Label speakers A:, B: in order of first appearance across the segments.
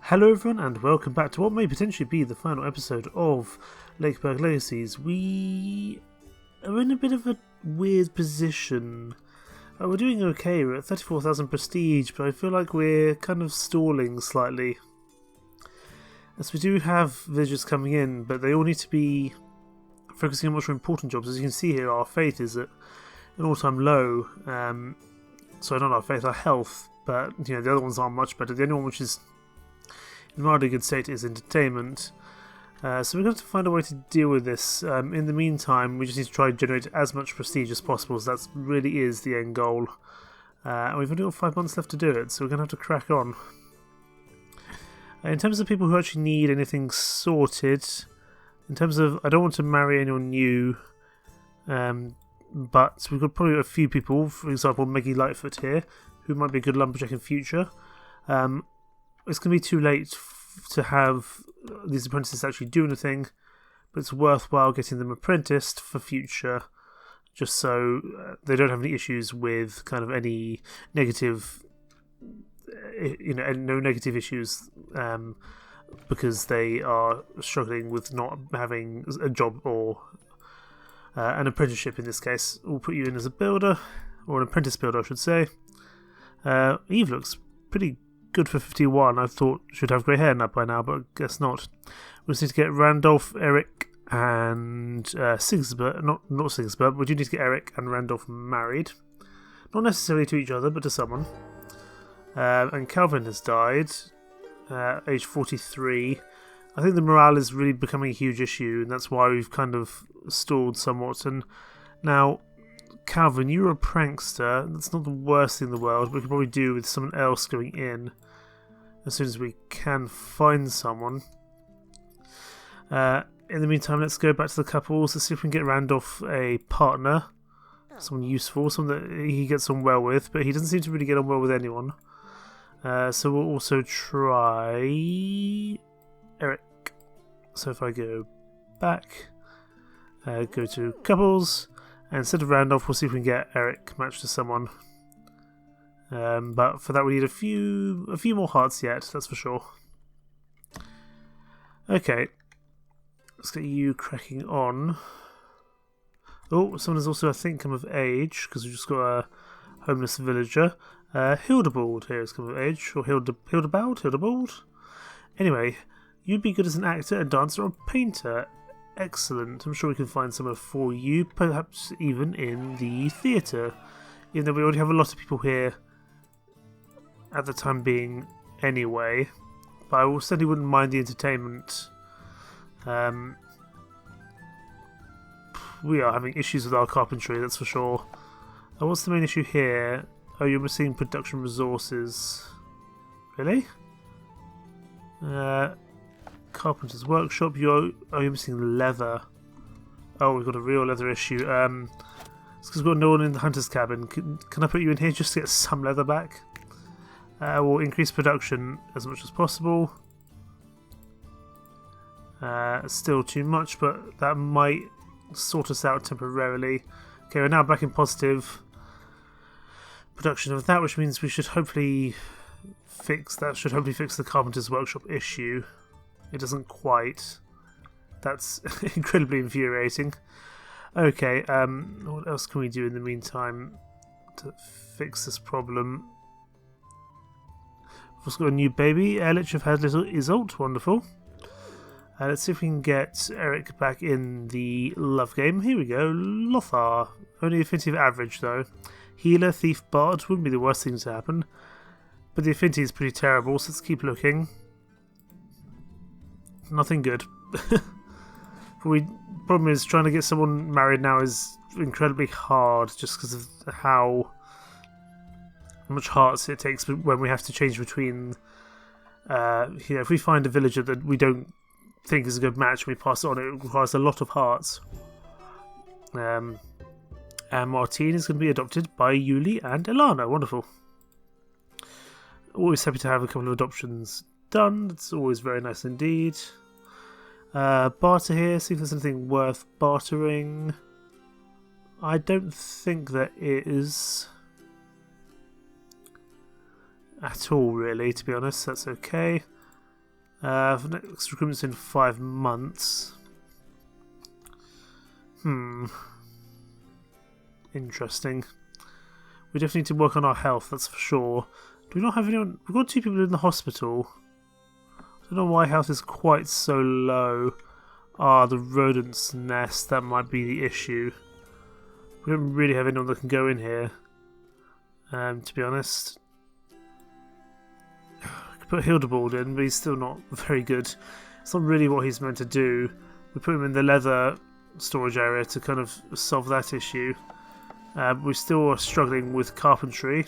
A: Hello everyone and welcome back to what may potentially be the final episode of Lakeburg Legacies. We are in a bit of a weird position. We're doing okay, we're at 34,000 prestige, but I feel like we're kind of stalling slightly. As we do have villagers coming in, but they all need to be focusing on much more important jobs. As you can see here, our faith is at an all-time low. Sorry, not our faith, our health, but the other ones aren't much better. The only one which is in a rather good state is entertainment. So we're going to have to find a way to deal with this. In the meantime, we just need to try and generate as much prestige as possible, so that really is the end goal. And we've only got 5 months left to do it, so we're going to have to crack on. In terms of people who actually need anything sorted, in terms of, I don't want to marry anyone new, but we've got probably a few people, for example Maggie Lightfoot here, who might be a good lumberjack in future. It's going to be too late to have these apprentices actually do anything, but it's worthwhile getting them apprenticed for future, just so they don't have any issues with kind of any negative, no negative issues, because they are struggling with not having a job or an apprenticeship in this case. We'll put you in as a builder, or an apprentice builder I should say. Eve looks pretty good for 51. I thought should have grey hair by now, but I guess not. We just need to get Randolph, Eric, and Sigsbert. Not Sigsbert, but we do need to get Eric and Randolph married. Not necessarily to each other, but to someone. And Calvin has died, age 43. I think the morale is really becoming a huge issue, and that's why we've kind of stalled somewhat. And now, Calvin, you're a prankster. That's not the worst thing in the world. We could probably do with someone else going in as soon as we can find someone. In the meantime, let's go back to the couples. Let's see if we can get Randolph a partner. Someone useful, someone that he gets on well with, but he doesn't seem to really get on well with anyone. So we'll also try Eric. So if I go back, go to couples, and instead of Randolph, we'll see if we can get Eric matched to someone. But for that, we need a few more hearts yet. That's for sure. Okay, let's get you cracking on. Oh, someone has also, I think, come of age because we just got a homeless villager. Hildebald here has come of age, or Hildebald. Anyway, you'd be good as an actor, a dancer, or a painter. Excellent. I'm sure we can find somewhere for you, perhaps even in the theatre, even though we already have a lot of people here at the time being anyway. But I certainly wouldn't mind the entertainment. We are having issues with our carpentry, that's for sure. What's the main issue here? Oh, you're missing production resources. Really? Carpenter's workshop. You're missing leather. Oh, we've got a real leather issue. It's because we've got no one in the hunter's cabin. Can I put you in here just to get some leather back? We'll increase production as much as possible. Still too much, but that might sort us out temporarily. Okay, we're now back in positive production of that, which means we should hopefully fix that. Should hopefully fix the carpenter's workshop issue. It doesn't quite. That's incredibly infuriating. Okay, what else can we do in the meantime to fix this problem? We've also got a new baby. Ehrlich have had little Isolt. Wonderful. Let's see if we can get Eric back in the love game. Here we go. Lothar. Only affinity of average though. Healer, thief, bard wouldn't be the worst thing to happen. But the affinity is pretty terrible, so let's keep looking. Nothing good. Problem is, trying to get someone married now is incredibly hard just because of how much hearts it takes when we have to change between. If we find a villager that we don't think is a good match and we pass it on, it requires a lot of hearts. And Martine is going to be adopted by Yuli and Ilana. Wonderful. Always happy to have a couple of adoptions done. It's always very nice indeed. Barter here, see if there's anything worth bartering. I don't think there is at all, really, to be honest. That's okay. For next recruitment's in 5 months. Interesting. We definitely need to work on our health, that's for sure. Do we not have anyone? We've got 2 people in the hospital. I don't know why health is quite so low. The rodent's nest, that might be the issue. We don't really have anyone that can go in here, to be honest. I could put Hildebald in, but he's still not very good. It's not really what he's meant to do. We put him in the leather storage area to kind of solve that issue. We still are struggling with carpentry.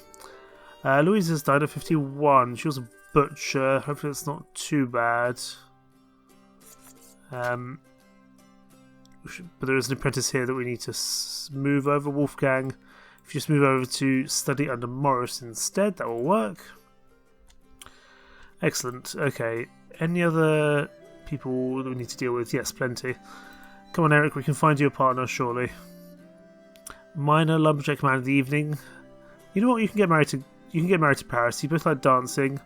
A: Louise has died at 51. She was a butcher. Hopefully that's not too bad. But there is an apprentice here that we need to move over. Wolfgang, if you just move over to study under Morris instead, that will work. Excellent. Okay, any other people that we need to deal with? Yes, plenty. Come on, Eric, we can find you a partner, surely. Minor lumberjack man of the evening. You know what? You can get married to Paris. You both like dancing.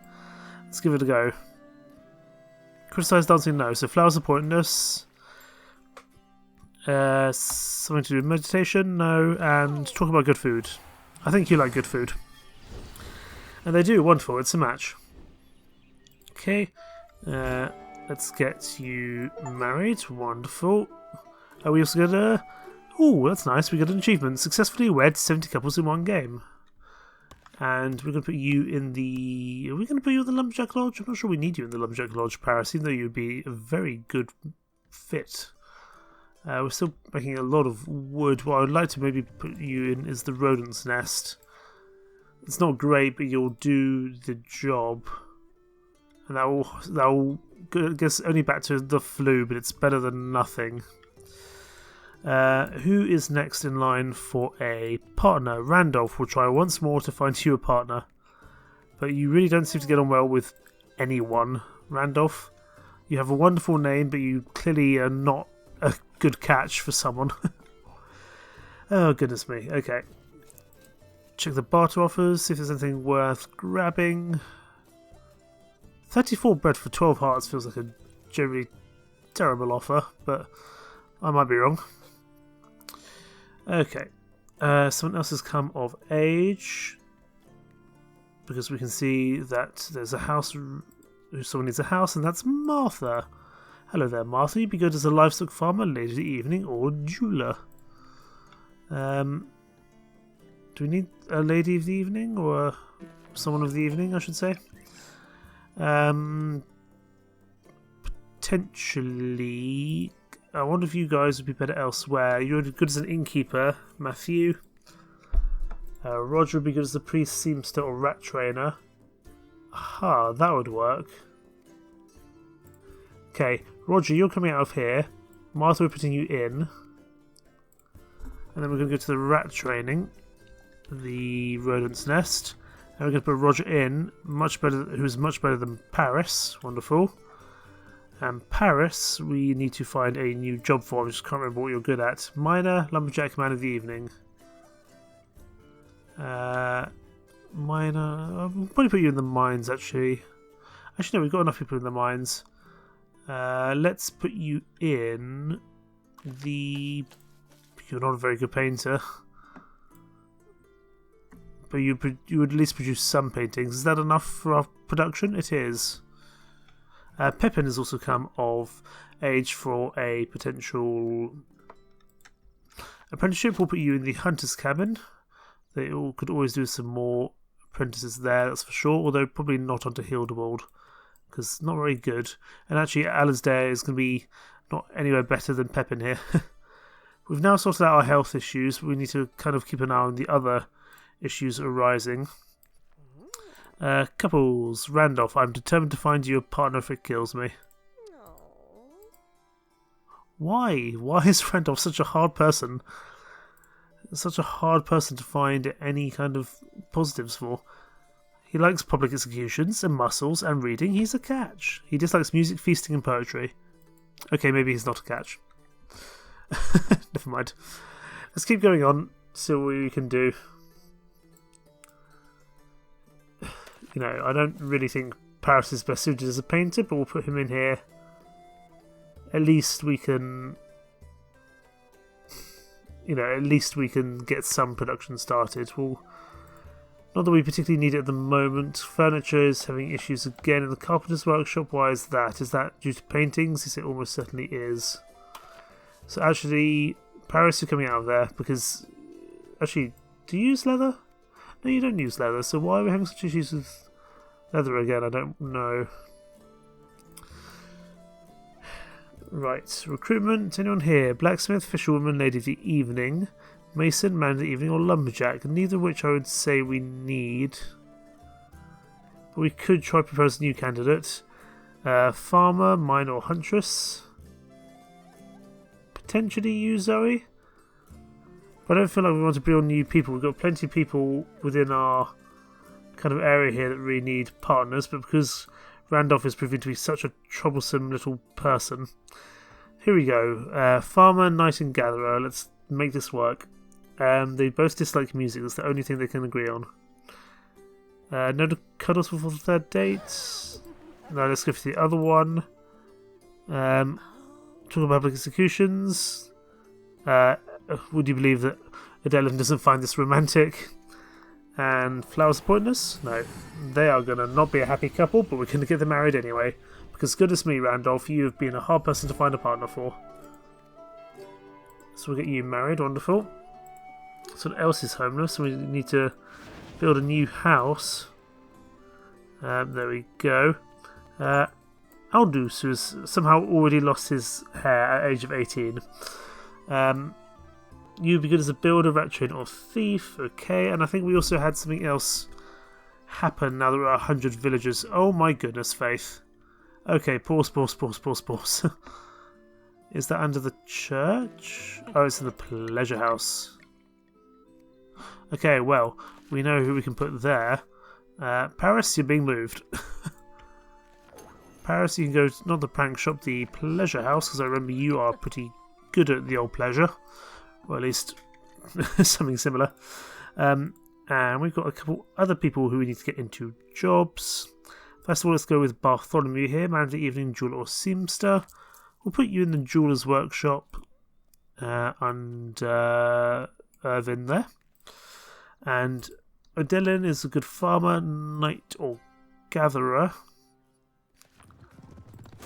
A: Let's give it a go. Criticise dancing? No. So flowers are pointless. Something to do with meditation? No. And talk about good food. I think you like good food. And they do. Wonderful. It's a match. Okay. Let's get you married. Wonderful. We also got a... Oh, that's nice. We got an achievement. Successfully wed 70 couples in one game. And we're going to put you in the... Are we going to put you in the Lumberjack Lodge? I'm not sure we need you in the Lumberjack Lodge, Paris, even though you'd be a very good fit. We're still making a lot of wood. What I would like to maybe put you in is the rodent's nest. It's not great, but you'll do the job. And that will I guess only back to the flu, but it's better than nothing. Who is next in line for a partner? Randolph will try once more to find you a partner. But you really don't seem to get on well with anyone, Randolph. You have a wonderful name, but you clearly are not a good catch for someone. Oh, goodness me. Okay. Check the barter offers, see if there's anything worth grabbing. 34 bread for 12 hearts feels like a generally terrible offer, but I might be wrong. Okay, someone else has come of age, because we can see that there's a house, someone needs a house, and that's Martha. Hello there, Martha. You'd be good as a livestock farmer, lady of the evening, or jeweler. Do we need a lady of the evening, or someone of the evening, I should say? Potentially... I wonder if you guys would be better elsewhere. You're good as an innkeeper, Matthew. Roger would be good as a priest, seamster, or rat trainer. Aha, that would work. Okay, Roger, you're coming out of here. Martha, we're putting you in. And then we're going to go to the rat training. The rodent's nest. And we're going to put Roger in, who's much better than Paris. Wonderful. And Paris, we need to find a new job for. I just can't remember what you're good at. Minor, lumberjack, man of the evening. Minor, I'll probably put you in the mines, actually. Actually, no, we've got enough people in the mines. Let's put you in the... You're not a very good painter. But you would at least produce some paintings. Is that enough for our production? It is. Pepin has also come of age for a potential apprenticeship. We'll put you in the hunter's cabin. They could always do some more apprentices there, that's for sure. Although probably not onto Hildebald, because not very good. And actually, Alasdair is going to be not anywhere better than Pepin here. We've now sorted out our health issues. We need to kind of keep an eye on the other issues arising. Couples. Randolph, I'm determined to find you a partner if it kills me. Why? Why is Randolph such a hard person? Such a hard person to find any kind of positives for. He likes public executions and muscles and reading. He's a catch. He dislikes music, feasting and poetry. Okay, maybe he's not a catch. Never mind. Let's keep going on, see what we can do. You know, I don't really think Paris is best suited as a painter, but we'll put him in here. At least we can, at least we can get some production started. Well, not that we particularly need it at the moment. Furniture is having issues again in the carpenter's workshop. Why is that? Is that due to paintings? Yes, it almost certainly is. So actually, Paris, you're coming out of there because, actually, do you use leather? No, you don't use leather. So why are we having such issues with leather again? I don't know. Right, recruitment. Anyone here? Blacksmith, fisherwoman, lady of the evening, mason, man of the evening, or lumberjack. Neither of which I would say we need. But we could try to propose a new candidate. Farmer, mine, or huntress. Potentially you, Zoe. But I don't feel like we want to bring on new people. We've got plenty of people within our kind of area here that really need partners, but because Randolph is proving to be such a troublesome little person. Here we go. Farmer, knight, and gatherer. Let's make this work. They both dislike music. That's the only thing they can agree on. No cuddles before the third date. No, let's go for the other one. Talk about public executions. Would you believe that Adeline doesn't find this romantic? And flowers are pointless? No. They are going to not be a happy couple, but we're going to get them married anyway. Because goodness me, Randolph, you have been a hard person to find a partner for. So we'll get you married, wonderful. Someone else is homeless, and we need to build a new house. There we go. Aldous, who has somehow already lost his hair at the age of 18. You'd be good as a builder, rat train, or thief. Okay, and I think we also had something else happen now that we're at 100 villagers. Oh my goodness, Faith. Okay, pause. Is that under the church? Oh, it's in the pleasure house. Okay, well, we know who we can put there. Paris, you're being moved. Paris, you can go, not the prank shop, the pleasure house, because I remember you are pretty good at the old pleasure. Or at least something similar. And we've got a couple other people who we need to get into jobs. First of all, let's go with Bartholomew here, man of the evening, jeweler or seamster. We'll put you in the jeweler's workshop under Irvin there. And Adeline is a good farmer, knight or gatherer.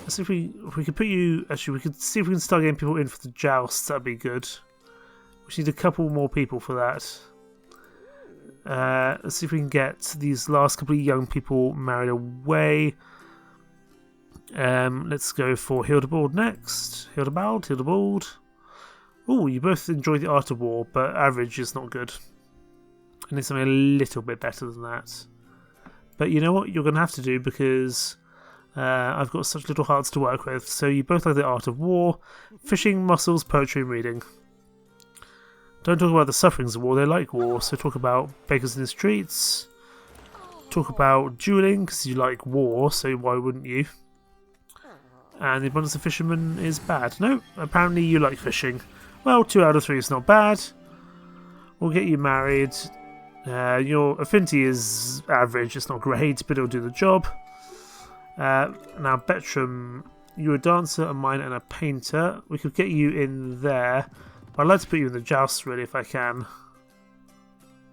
A: Let's see if we could put you. Actually, we could see if we can start getting people in for the jousts. That'd be good. We need a couple more people for that. Let's see if we can get these last couple of young people married away. Let's go for Hildebald next. Hildebald. Oh, you both enjoy the art of war, but average is not good. I need something a little bit better than that. But you know what? You're going to have to do because I've got such little hearts to work with. So you both like the art of war, fishing, muscles, poetry, and reading. Don't talk about the sufferings of war, they like war, so talk about bakers in the streets. Talk about duelling, because you like war, so why wouldn't you? And the abundance of fishermen is bad. No, apparently you like fishing. Well, 2 out of 3 is not bad. We'll get you married. Your affinity is average, it's not great, but it'll do the job. Now, Bertram, you're a dancer, a miner, and a painter. We could get you in there. I'd like to put you in the jousts, really, if I can.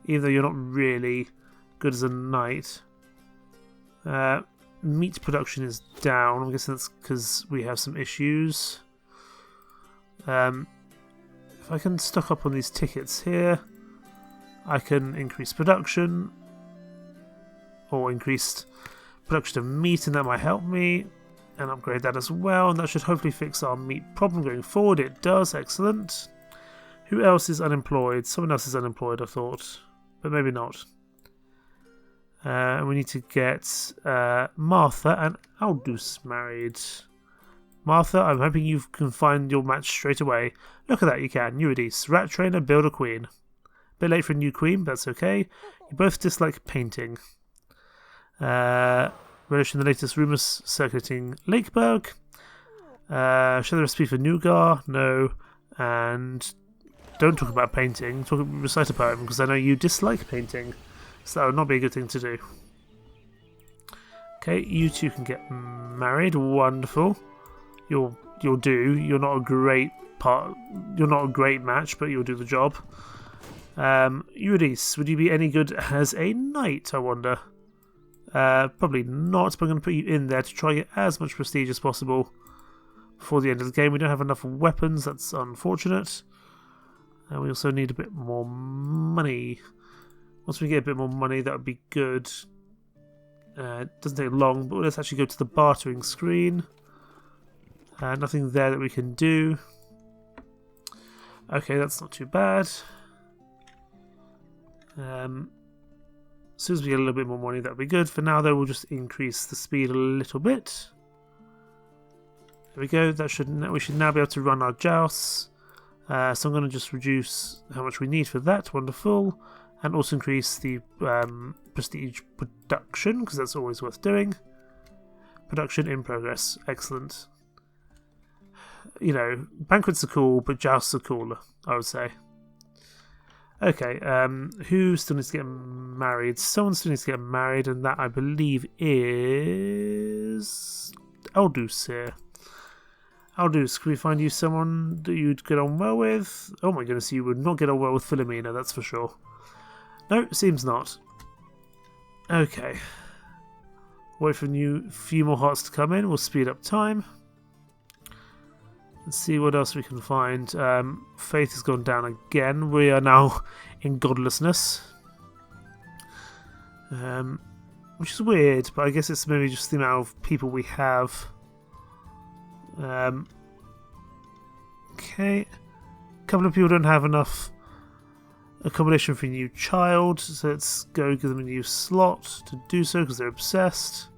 A: Even though you're not really good as a knight. Meat production is down. I'm guessing that's because we have some issues. If I can stock up on these tickets here, I can increase production. Or increase production of meat, and that might help me. And upgrade that as well. And that should hopefully fix our meat problem going forward. It does. Excellent. Who else is unemployed? Someone else is unemployed, I thought. But maybe not. And we need to get Martha and Aldous married. Martha, I'm hoping you can find your match straight away. Look at that, you can. Eurydice, rat trainer, builder, queen. Bit late for a new queen, but that's okay. You both dislike painting. Relish in the latest rumours circulating Lakeburg. Share the recipe for nougat? No. And don't talk about painting. Recite a poem, because I know you dislike painting. So that would not be a good thing to do. Okay, you two can get married. Wonderful. You'll do. You're not a great match, but you'll do the job. Eurydice, would you be any good as a knight, I wonder? Probably not, but I'm going to put you in there to try and get as much prestige as possible before the end of the game. We don't have enough weapons, that's unfortunate. And we also need a bit more money. Once we get a bit more money, that would be good. It doesn't take long, but let's actually go to the bartering screen. Nothing there that we can do. Okay, that's not too bad. As soon as we get a little bit more money, that'll be good. For now, though, we'll just increase the speed a little bit. There we go. We should now be able to run our jousts. So I'm going to just reduce how much we need for that. Wonderful. And also increase the prestige production, because that's always worth doing. Production in progress. Excellent. You know, banquets are cool, but jousts are cooler, I would say. Okay, who still needs to get married? Someone still needs to get married, and that, I believe, is Aldous here. Aldous, can we find you someone that you'd get on well with? Oh my goodness, you would not get on well with Philomena, that's for sure. No, seems not. Okay. Wait for a few more hearts to come in. We'll speed up time. Let's see what else we can find. Faith has gone down again. We are now in godlessness. Which is weird, but I guess it's maybe just the amount of people we have. Okay. A couple of people don't have enough accommodation for a new child, so let's go give them a new slot to do so because they're obsessed.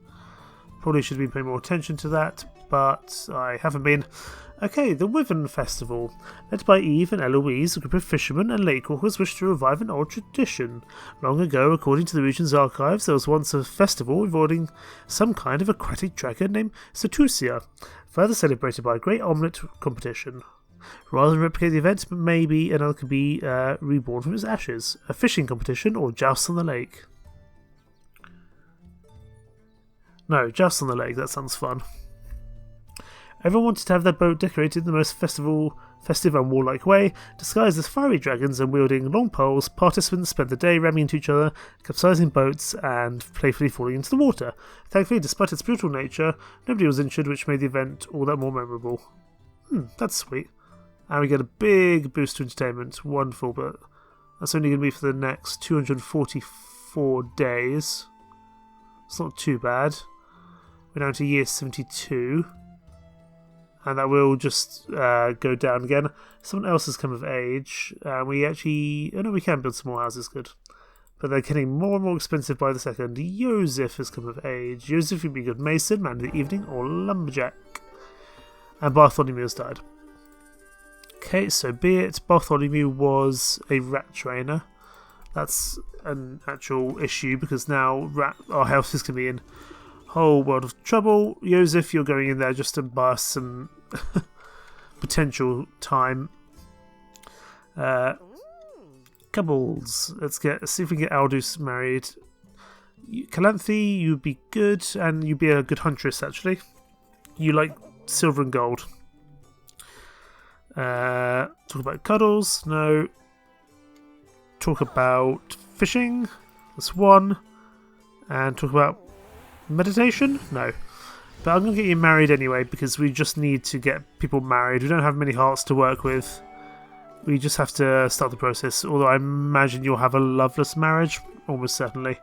A: Probably should have been paying more attention to that, but I haven't been. Okay, the Wyvern Festival. Led by Eve and Eloise, a group of fishermen and lakewalkers wish to revive an old tradition. Long ago, according to the region's archives, there was once a festival involving some kind of aquatic dragon named Satusia, further celebrated by a great omelette competition. Rather than replicate the event, maybe another could be reborn from its ashes. A fishing competition or joust on the lake. No, joust on the lake, that sounds fun. Everyone wanted to have their boat decorated in the most festive and warlike way. Disguised as fiery dragons and wielding long poles, participants spent the day ramming into each other, capsizing boats, and playfully falling into the water. Thankfully, despite its brutal nature, nobody was injured, which made the event all that more memorable. That's sweet. And we get a big boost to entertainment. Wonderful, but that's only going to be for the next 244 days. It's not too bad. We're down to year 72. And that will just go down again. Someone else has come of age. We actually... Oh no, we can build some more houses, good. But they're getting more and more expensive by the second. Joseph has come of age. Joseph would be a good mason, man of the evening, or lumberjack. And Bartholomew has died. Okay, so be it. Bartholomew was a rat trainer. That's an actual issue because now our house is going to be in whole world of trouble. Joseph, you're going in there just to buy us some potential time. Couples. Let's see if we can get Aldous married. Calanthe, you'd be good, and you'd be a good huntress actually. You like silver and gold. Talk about cuddles. No. Talk about fishing. That's one. And talk about meditation? No. But I'm going to get you married anyway because we just need to get people married. We don't have many hearts to work with. We just have to start the process. Although I imagine you'll have a loveless marriage. Almost certainly.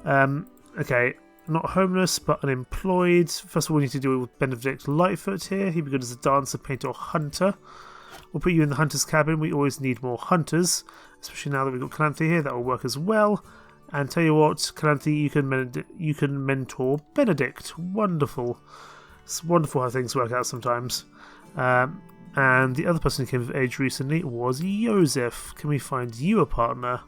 A: Okay. Not homeless, but unemployed. First of all, we need to deal with Benedict Lightfoot here. He'd be good as a dancer, painter, or hunter. We'll put you in the hunter's cabin. We always need more hunters, especially now that we've got Calanthe here. That will work as well. And tell you what, Calanthe, you can mentor Benedict. Wonderful. It's wonderful how things work out sometimes. And the other person who came of age recently was Joseph. Can we find you a partner?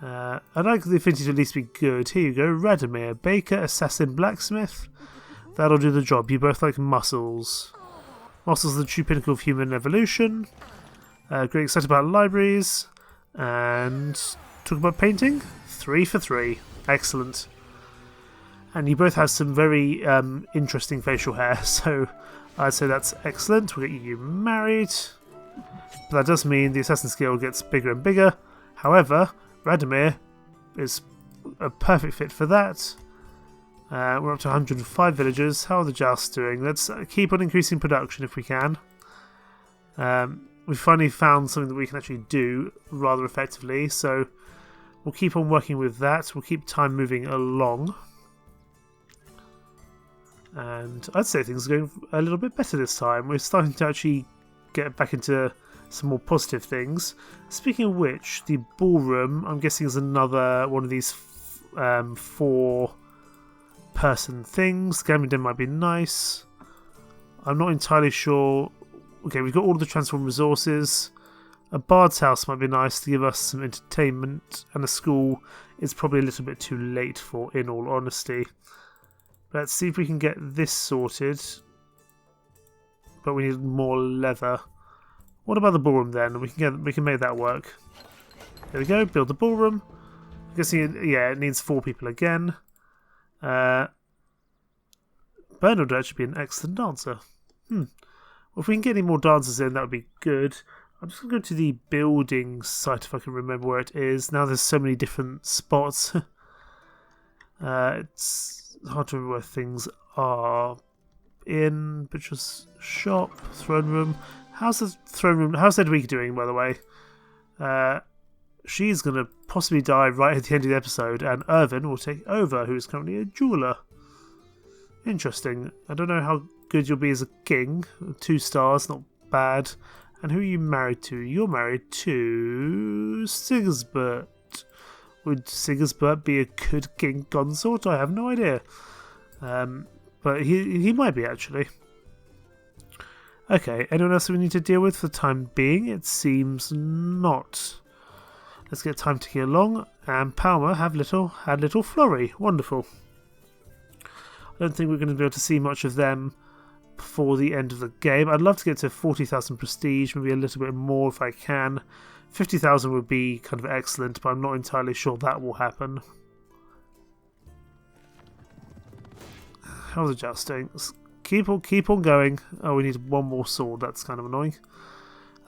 A: I'd like the affinity to at least be good. Here you go. Radomir, baker, assassin, blacksmith. That'll do the job. You both like muscles. Muscles are the true pinnacle of human evolution. Great excited about libraries. And talk about painting. 3 for 3. Excellent. And you both have some very interesting facial hair, so I'd say that's excellent. We'll get you married. But that does mean the Assassin's Guild gets bigger and bigger. However, Radomir is a perfect fit for that. We're up to 105 villagers. How are the jousts doing? Let's keep on increasing production if we can. We've finally found something that we can actually do rather effectively, so we'll keep on working with that. We'll keep time moving along. And I'd say things are going a little bit better this time. We're starting to actually get back into some more positive things. Speaking of which, the ballroom, I'm guessing, is another one of these 4-person things. Gambling den might be nice. I'm not entirely sure. Okay, we've got all of the transform resources. A bard's house might be nice to give us some entertainment, and a school is probably a little bit too late for, in all honesty. Let's see if we can get this sorted. But we need more leather. What about the ballroom then? We can make that work. There we go. Build the ballroom. I'm guessing it needs 4 people again. Bernard would actually be an excellent dancer. Well, if we can get any more dancers in, that would be good. I'm just going to go to the building site if I can remember where it is. Now there's so many different spots. It's hard to remember where things are. In butcher's shop, throne room. How's the throne room? How's Edwige doing, by the way? She's going to possibly die right at the end of the episode, and Irvin will take over, who is currently a jeweller. Interesting. I don't know how good you'll be as a king. 2 stars, not bad. And who are you married to? You're married to Sigisbert. Would Sigisbert be a good king consort? I have no idea. But he might be, actually. Okay, anyone else we need to deal with for the time being? It seems not. Let's get time ticking along. And Palmer had little Florrie. Wonderful. I don't think we're going to be able to see much of them before the end of the game. I'd love to get to 40,000 prestige, maybe a little bit more if I can. 50,000 would be kind of excellent, but I'm not entirely sure that will happen. How's the jousting? Keep on going. Oh, we need 1 more sword. That's kind of annoying.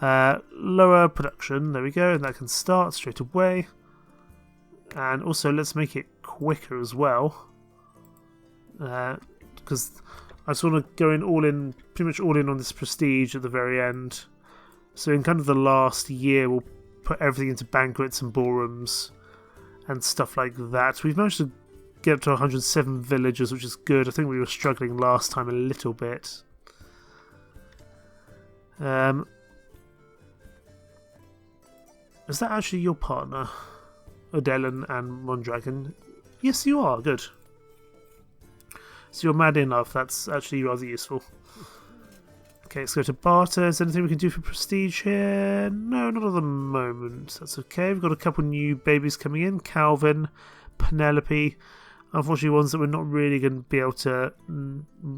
A: Lower production. There we go. And that can start straight away. And also, let's make it quicker as well. Because I just want to go in pretty much all in on this prestige at the very end. So in kind of the last year, we'll put everything into banquets and ballrooms and stuff like that. We've managed to get up to 107 villagers, which is good. I think we were struggling last time a little bit. Is that actually your partner? Odellen and Mondragon? Yes, you are. Good. So you're mad in love. That's actually rather useful. Okay, let's go to barter. Is there anything we can do for prestige here? No, not at the moment. That's okay. We've got a couple new babies coming in. Calvin, Penelope. Unfortunately, ones that we're not really going to be able to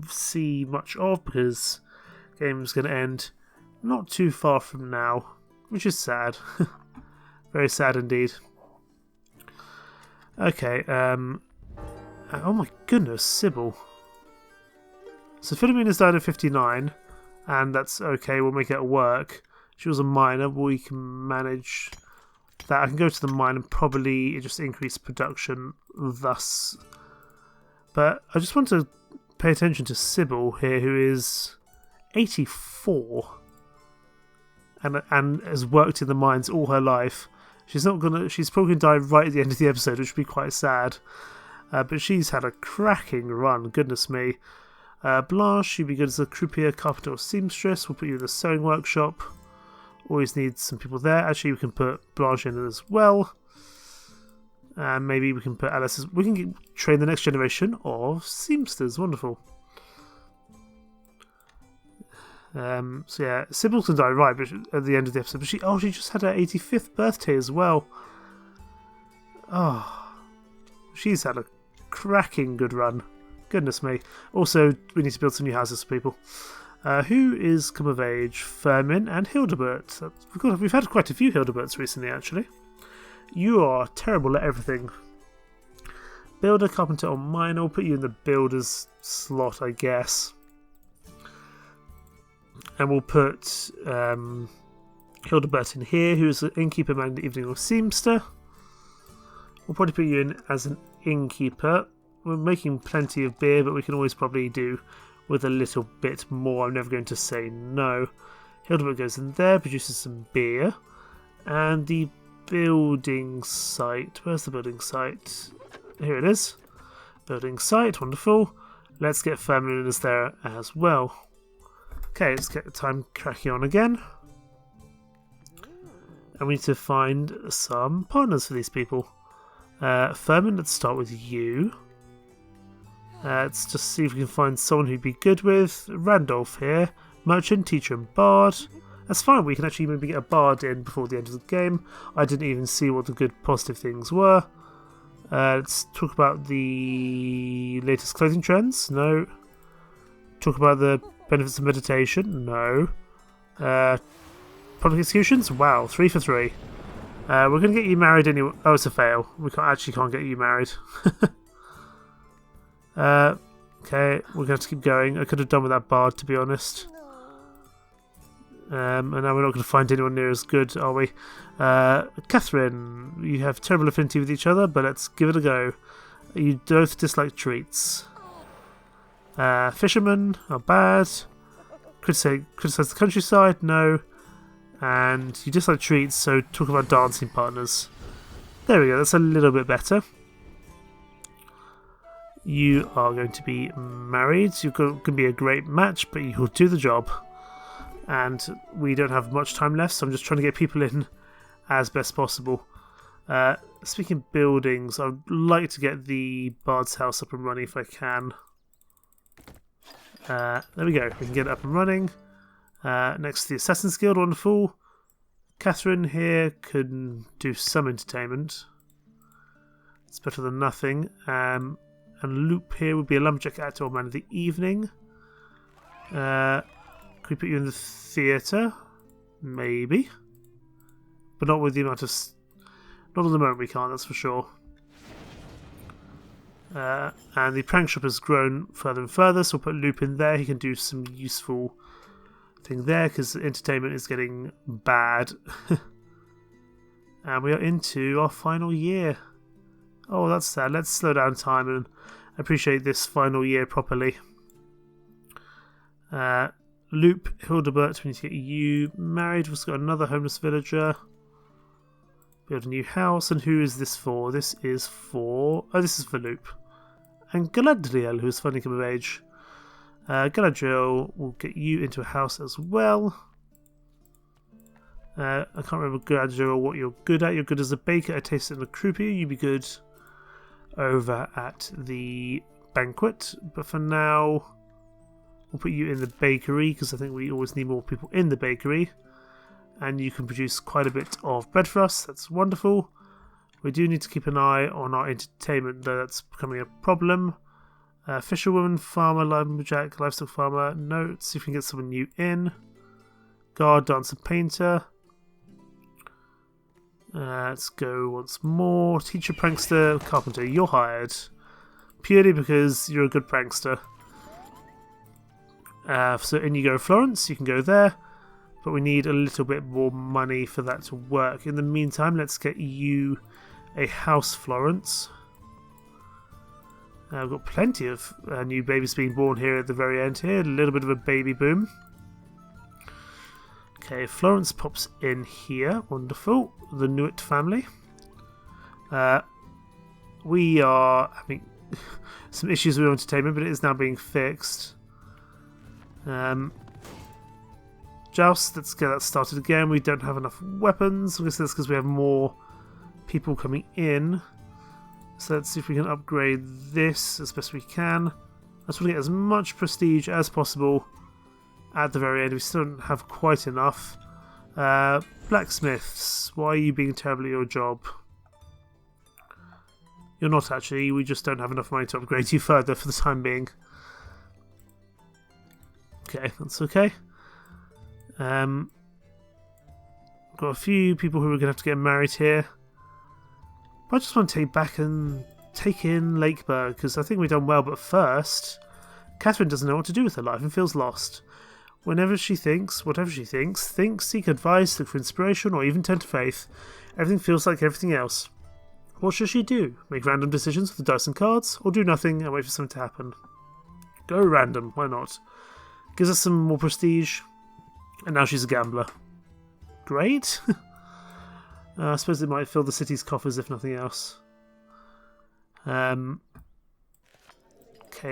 A: see much of because the game's going to end not too far from now, which is sad. Very sad indeed. Okay, oh my goodness, Sybil. So Philomene died at 59, and that's okay, we'll make it work. She was a miner, we can manage that. I can go to the mine and probably just increase production thus. But I just want to pay attention to Sybil here, who is 84 and has worked in the mines all her life. She's probably gonna die right at the end of the episode, which would be quite sad. But she's had a cracking run, goodness me. Blanche, she'd be good as a croupier, carpenter, or seamstress. We'll put you in the sewing workshop. Always need some people there. Actually, we can put Blanche in as well. And maybe we can put Alice as... We can train the next generation of seamsters. Wonderful. So yeah, Sybil can die right but at the end of the episode. But she just had her 85th birthday as well. Oh, she's had a cracking good run. Goodness me. Also, we need to build some new houses for people. Who is come of age? Firmin and Hildebert. We've had quite a few Hildeberts recently, actually. You are terrible at everything. builder, carpenter, or miner. We'll put you in the builder's slot, I guess. And we'll put Hildebert in here, who's an innkeeper, man, evening, or seamster. We'll probably put you in as an innkeeper. We're making plenty of beer, but we can always probably do with a little bit more. I'm never going to say no. Hildebert goes in there, produces some beer. And the building site. Where's the building site? Here it is. Building site, wonderful. Let's get Firmin in as there as well. Okay, let's get the time cracking on again. And we need to find some partners for these people. Firmin, let's start with you. Let's just see if we can find someone who'd be good with. Randolph here. Merchant, teacher, and bard. That's fine, we can actually maybe get a bard in before the end of the game. I didn't even see what the good positive things were. Let's talk about the latest clothing trends. No. Talk about the benefits of meditation. No. Public executions. Wow, 3 for 3. We're going to get you married anyway. Oh, it's a fail. We can't get you married. Okay, we're going to have to keep going. I could have done with that bard, to be honest. And now we're not going to find anyone near as good, are we? Catherine, you have terrible affinity with each other, but let's give it a go. You both dislike treats. Fishermen are bad. Criticize the countryside, no. And you dislike treats, so talk about dancing partners. There we go, that's a little bit better. You are going to be married. You're going to be a great match, but you'll do the job. And we don't have much time left, so I'm just trying to get people in as best possible. Speaking of buildings, I would like to get the Bard's house up and running if I can. There we go, we can get it up and running. Next to the Assassin's Guild, wonderful. Catherine here can do some entertainment. It's better than nothing. And Loop here would be a lumberjack actor or man of the evening. Could we put you in the theatre? Maybe. But not with the amount of... Not at the moment we can't, that's for sure. And the prank shop has grown further and further, so we'll put Loop in there. He can do some useful thing there, because entertainment is getting bad. And we are into our final year. Oh, that's sad. Let's slow down time and appreciate this final year properly. Loop, Hildebert, we need to get you married. We've got another homeless villager. Build a new house. And who is this for? This is for... Oh, this is for Loop. And Galadriel, who's finally come of age. Galadriel will get you into a house as well. I can't remember, Galadriel, what you're good at. You're good as a baker, a taster, and a croupier. You'd be good over at the banquet. But for now... We'll put you in the bakery, because I think we always need more people in the bakery. And you can produce quite a bit of bread for us. That's wonderful. We do need to keep an eye on our entertainment, though that's becoming a problem. Fisherwoman, farmer, lumberjack, livestock farmer. No, let's see if we can get someone new in. Guard, dancer, painter. Let's go once more. Teacher, prankster, carpenter. You're hired. Purely because you're a good prankster. So in you go, Florence, you can go there, but we need a little bit more money for that to work. In the meantime, let's get you a house, Florence. We've got plenty of new babies being born here at the very end here, a little bit of a baby boom. Okay, Florence pops in here, wonderful. The Newitt family. We are having some issues with entertainment, but it is now being fixed. Joust, let's get that started again. We don't have enough weapons. I guess that's because we have more people coming in. So let's see if we can upgrade this as best we can. I just want to get as much prestige as possible at the very end. We still don't have quite enough. Blacksmiths, why are you being terrible at your job? You're not actually, we just don't have enough money to upgrade you further for the time being. Okay, that's okay. Got a few people who are going to have to get married here. But I just want to take back and take in Lakeburg, because I think we've done well, but first, Catherine doesn't know what to do with her life and feels lost. Whatever she thinks, think, seek advice, look for inspiration, or even turn to faith. Everything feels like everything else. What should she do? Make random decisions with the dice and cards, or do nothing and wait for something to happen? Go random, why not? Gives us some more prestige, and now she's a gambler. Great. I suppose it might fill the city's coffers if nothing else. Okay,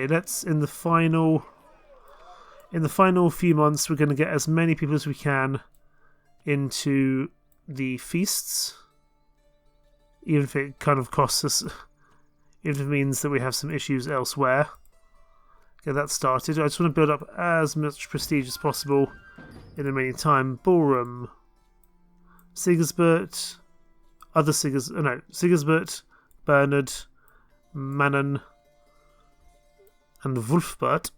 A: let's in the final few months we're going to get as many people as we can into the feasts, even if it kind of costs us, even if it means that we have some issues elsewhere. Get that started. I just want to build up as much prestige as possible in the remaining time. Ballroom, Sigisbert, Sigisbert, Bernard, Manon, and Wulfbert.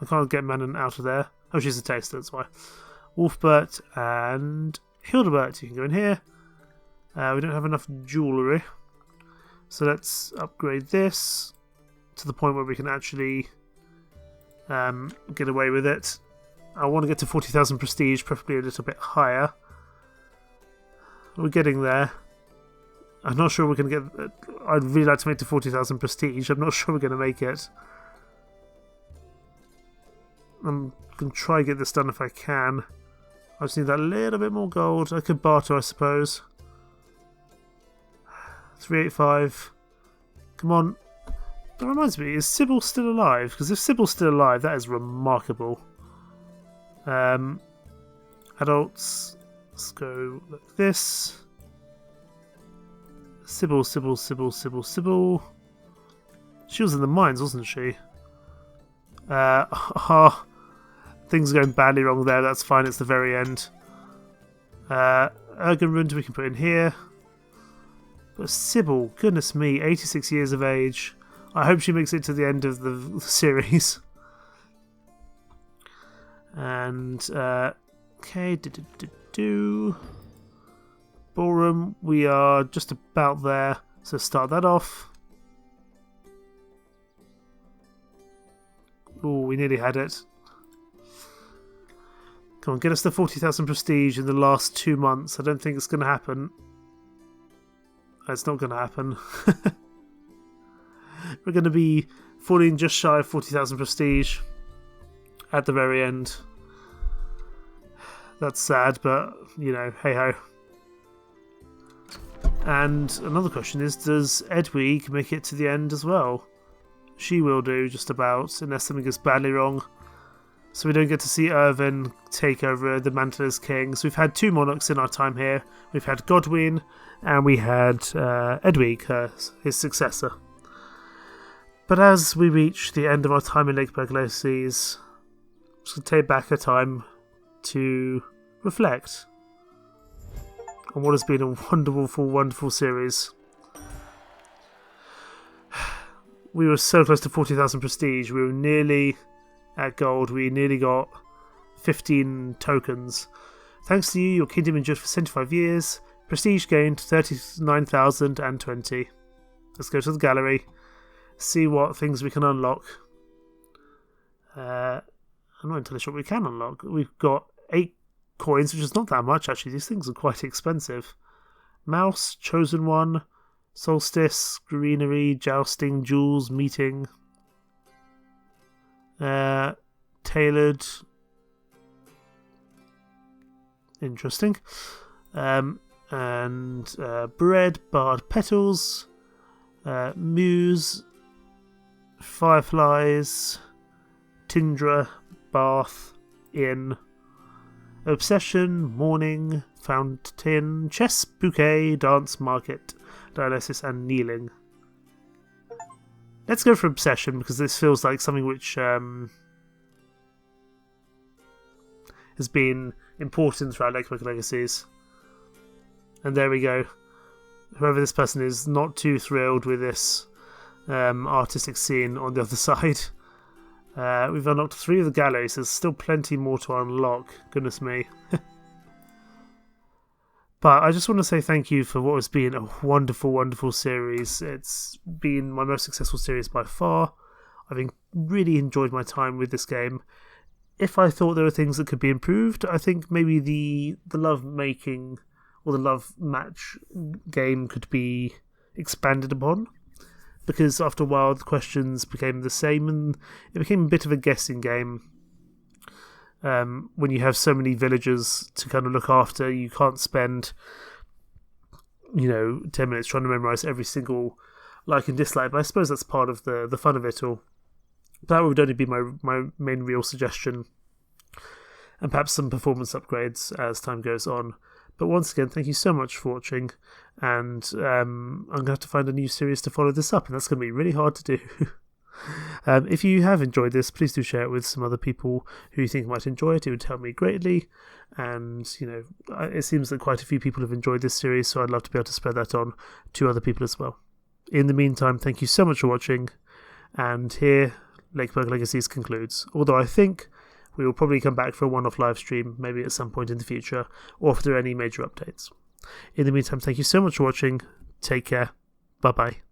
A: I can't get Manon out of there. Oh, she's a taster, that's why. Wulfbert and Hildebert, you can go in here. We don't have enough jewellery, so let's upgrade this to the point where we can actually get away with it. I want to get to 40,000 prestige, preferably a little bit higher. We're getting there. I'm not sure we're going to get... I'd really like to make to 40,000 prestige. I'm not sure we're going to make it. I'm going to try and get this done if I can. I just need that little bit more gold. I could barter, I suppose. 385. Come on. That reminds me, is Sybil still alive? Because if Sybil's still alive, that is remarkable. Adults. Let's go like this. Sybil. She was in the mines, wasn't she? Things are going badly wrong there. That's fine. It's the very end. Ergenrund we can put in here. But Sybil, goodness me, 86 years of age. I hope she makes it to the end of the series. And, okay, Ballroom, we are just about there. So start that off. Oh, we nearly had it. Come on, get us to 40,000 prestige in the last 2 months. I don't think it's going to happen. It's not going to happen. We're going to be falling just shy of 40,000 prestige at the very end. That's sad, but, you know, hey-ho. And another question is, does Edwig make it to the end as well? She will do, just about, unless something goes badly wrong. So we don't get to see Irvin take over the mantle as king. So we've had 2 monarchs in our time here. We've had Godwin, and we had Edwig, his successor. But as we reach the end of our time in Lakeburg Legacies, I'm just going to take back a time to reflect on what has been a wonderful series. We were so close to 40,000 prestige. We were nearly at gold. We nearly got 15 tokens. Thanks to you, your kingdom endured for 75 years. Prestige gained 39,020. Let's go to the gallery. See what things we can unlock. I'm not entirely sure what we can unlock. We've got 8 coins, which is not that much actually. These things are quite expensive. Mouse, Chosen One, Solstice, Greenery, Jousting, Jewels, Meeting, Tailored. Interesting. And Bread, Barred Petals, Muse, Fireflies, Tindra, Bath, Inn, Obsession, Morning, Fountain, Chess, Bouquet, Dance, Market, Dialysis, and Kneeling. Let's go for Obsession, because this feels like something which has been important throughout Lakeburg Legacies. And there we go. Whoever this person is, not too thrilled with this artistic scene on the other side. We've unlocked 3 of the galleries. There's still plenty more to unlock. Goodness me. But I just want to say thank you for what has been a wonderful, wonderful series. It's been my most successful series by far. I've really enjoyed my time with this game. If I thought there were things that could be improved, I think maybe the love making or the love match game could be expanded upon. Because after a while, the questions became the same and it became a bit of a guessing game. When you have so many villagers to kind of look after, you can't spend 10 minutes trying to memorize every single like and dislike, but I suppose that's part of the fun of it all. That would only be my main real suggestion, and perhaps some performance upgrades as time goes on. But once again, thank you so much for watching, and I'm going to have to find a new series to follow this up, and that's going to be really hard to do. If you have enjoyed this, please do share it with some other people who you think might enjoy it. It would help me greatly. And, it seems that quite a few people have enjoyed this series, so I'd love to be able to spread that on to other people as well. In the meantime, thank you so much for watching. And here, Lakeburg Legacies concludes. Although I think we will probably come back for a one-off live stream, maybe at some point in the future, or if there are any major updates. In the meantime, thank you so much for watching. Take care. Bye-bye.